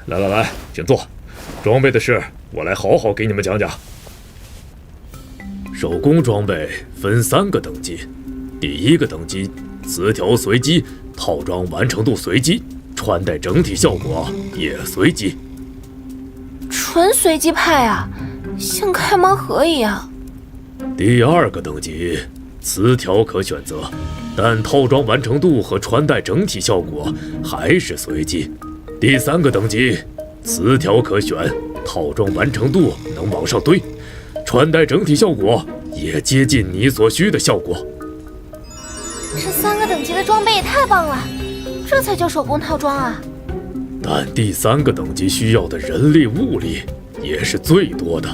来，请坐。装备的事，我来好好给你们讲讲。手工装备分3个等级，第1个等级词条随机，套装完成度随机，穿戴整体效果也随机。纯随机派啊，像开盲盒一样。第2个等级词条可选择，但套装完成度和穿戴整体效果还是随机。第3个等级词条可选，套装完成度能往上堆，穿戴整体效果也接近你所需的效果。这3个等级的装备也太棒了，这才叫手工套装啊！但第3个等级需要的人力物力也是最多的。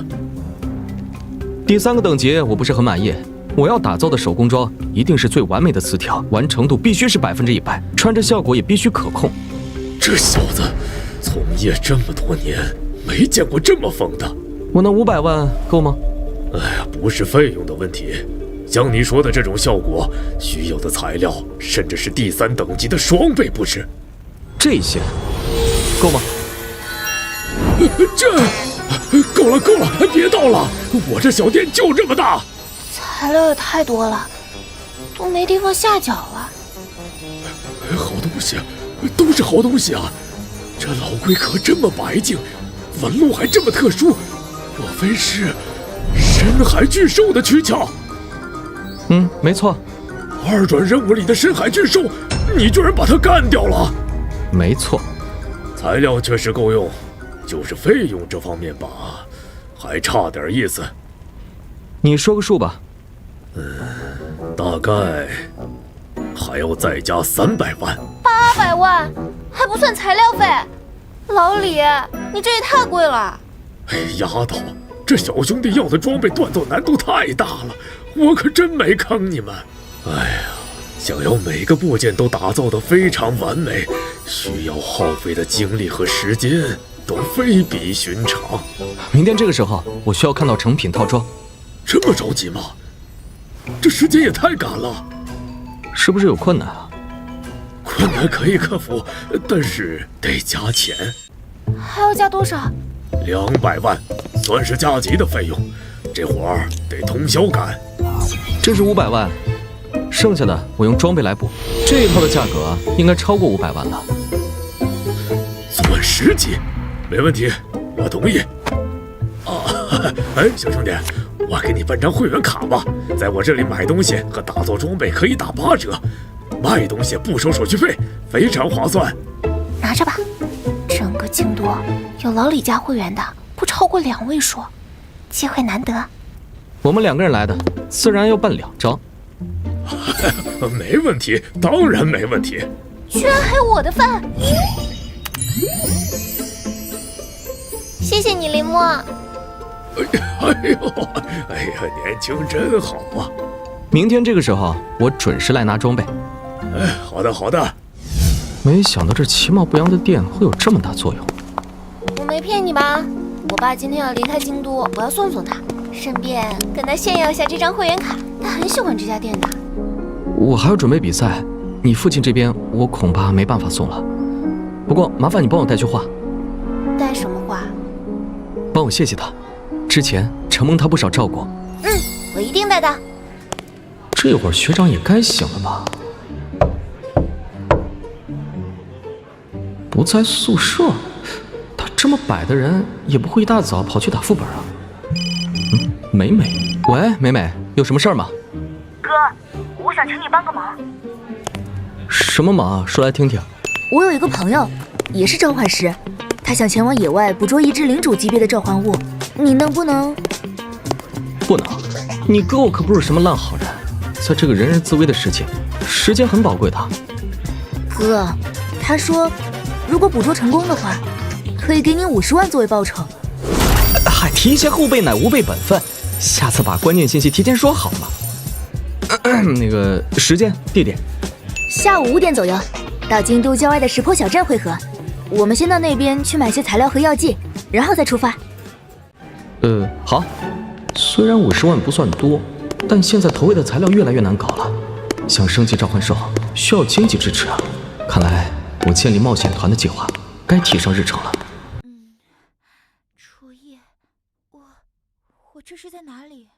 第3个等级我不是很满意，我要打造的手工装一定是最完美的词条，完成度必须是100%，穿着效果也必须可控。这小子从业这么多年，没见过这么疯的。我那500万够吗？哎呀，不是费用的问题，像你说的这种效果，需要的材料甚至是第3等级的双倍不止。这些够吗？这够了，别倒了，我这小店就这么大。材料也太多了，都没地方下脚了。好东西，都是好东西啊！这老龟壳这么白净，纹路还这么特殊，莫非是深海巨兽的躯壳？没错。2转任务里的深海巨兽，你居然把它干掉了？没错。材料确实够用，就是费用这方面吧，还差点意思。你说个数吧。大概还要再加300万。800万，还不算材料费。老李，你这也太贵了。丫头，这小兄弟要的装备锻造难度太大了，我可真没坑你们。哎呀，想要每个部件都打造得非常完美，需要耗费的精力和时间都非比寻常。明天这个时候，我需要看到成品套装。这么着急吗？这时间也太赶了。是不是有困难啊？困难可以克服，但是得加钱。还要加多少？200万，算是加急的费用。这活儿得通宵干。这是500万，剩下的我用装备来补。这一套的价格应该超过500万了。钻石级，没问题，我同意。小兄弟，我给你办张会员卡吧，在我这里买东西和打造装备可以打8折，卖东西不收手续费，非常划算。拿着吧，整个京都有老李家会员的不超过2位数，机会难得。我们2个人来的，自然要办2张。没问题，当然没问题。居然还有我的份，谢谢你，林墨。哎呀，年轻真好啊！明天这个时候，我准时来拿装备。好的。没想到这其貌不扬的店会有这么大作用。我没骗你吧？我爸今天要离开京都，我要送他，顺便跟他炫耀一下这张会员卡。他很喜欢这家店的。我还要准备比赛，你父亲这边我恐怕没办法送了。不过麻烦你帮我带句话。带什么话？帮我谢谢他，之前承蒙他不少照顾。我一定带的。这会儿学长也该醒了吧？不在宿舍，他这么摆的人也不会一大早跑去打副本啊。美美，喂，美美，有什么事儿吗？哥，我想请你帮个忙。什么忙啊？说来听听。我有一个朋友，也是召唤师，他想前往野外捕捉一只领主级别的召唤物，你能不能？不能，你哥我可不是什么烂好人，在这个人人自危的世界，时间很宝贵的。哥，他说，如果捕捉成功的话，可以给你50万作为报酬。嗨，提携后辈乃吾辈本分，下次把关键信息提前说好嘛。那个时间、地点，下午5点左右，到京都郊外的石坡小镇汇合。我们先到那边去买些材料和药剂，然后再出发。好。虽然50万不算多，但现在投喂的材料越来越难搞了，想升级召唤兽需要经济支持啊。看来我建立冒险团的计划该提上日程了。初夜，我这是在哪里？